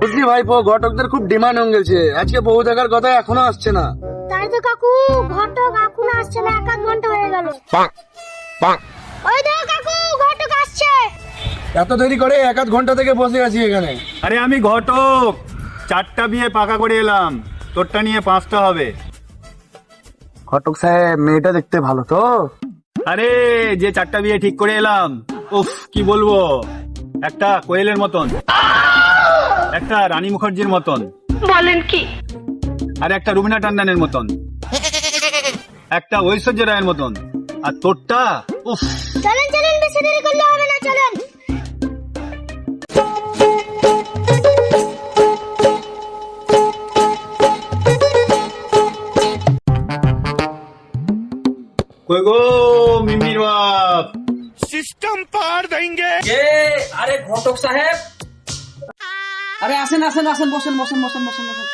বুঝলি ভাইপো, ঘটকদের খুব ডিমান্ড হয়ে গেছে। আজকে বউ দেখার কথা এখনো আসছে না। তাই তো কাকু, ঘটক এখনো আসছে না, 1 ঘন্টা হয়ে গেল। ওই দেখো কাকু, ঘটক আসছে। এত দেরি করে 1 ঘন্টা থেকে বসে আছি এখানে। আরে আমি ঘটক, 4টা বিয়ে পাকা করে এলাম, তোরটা নিয়ে 5টা হবে। ঘটক সাহেব, মেয়েটা দেখতে ভালো তো? আরে যে 4টা বিয়ে ঠিক করে এলাম, উফ কি বলবো, একটা কোয়েলের মতন, একটা রানী মুখার্জির মতন, বলেন কি? আর একটা রুবিনা টান্ডানের মতন, একটা ঐশ্বর্য রায়ের মতন, আর তোরটা উফ। চলেন চলেন, বেশি দেরি করলে হবে না, চলেন। কই গো মিমির বাপ? আরে ঘটক সাহেব, আরে আসেন আসেন আসেন, বসেন বসেন বসেন বসেন বসেন।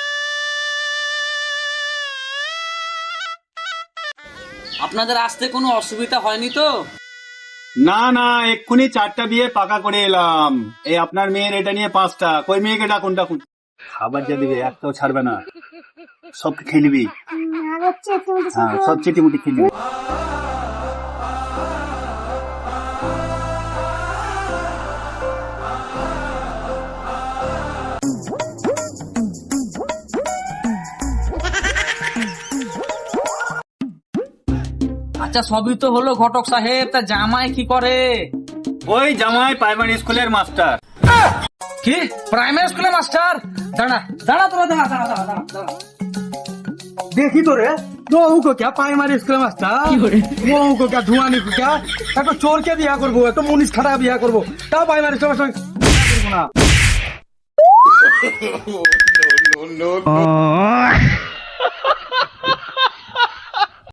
আপনাদের আসতে কোনো অসুবিধা হয়নি তো? না না, এক্ষুনি 4টা বিয়ে পাকা করে এলাম। এই আপনার মেয়ের এটা নিয়ে 5টা। কই মেয়েকে ডাকুন ডাকুন। খাবার যা দিবে একটাও ছাড়বে না, সব খেয়ে নিবি। আর হচ্ছে তুমি তো হ্যাঁ, সব চেটিমুটি খেয়ে নিবি। আচ্ছা সবই তো হলো ঘটক সাহেব, তা জামাই কি করে? ওই জামাই প্রাইমারি স্কুলের মাস্টার। কি প্রাইমারি স্কুলের মাস্টার? দাঁড়া দাঁড়া তোরা, দাঁড়া দাঁড়া দাঁড়া দাঁড়া দাঁড়া। देखी तो रे, बहू को क्या प्राइमरी स्कूल मास्टर, बहू को क्या धुआनी को क्या, एक तो चोर के बिया करबो, एक तो मुनिस खड़ा बिया करबो, ता प्राइमरी स्कूल में करबो ना।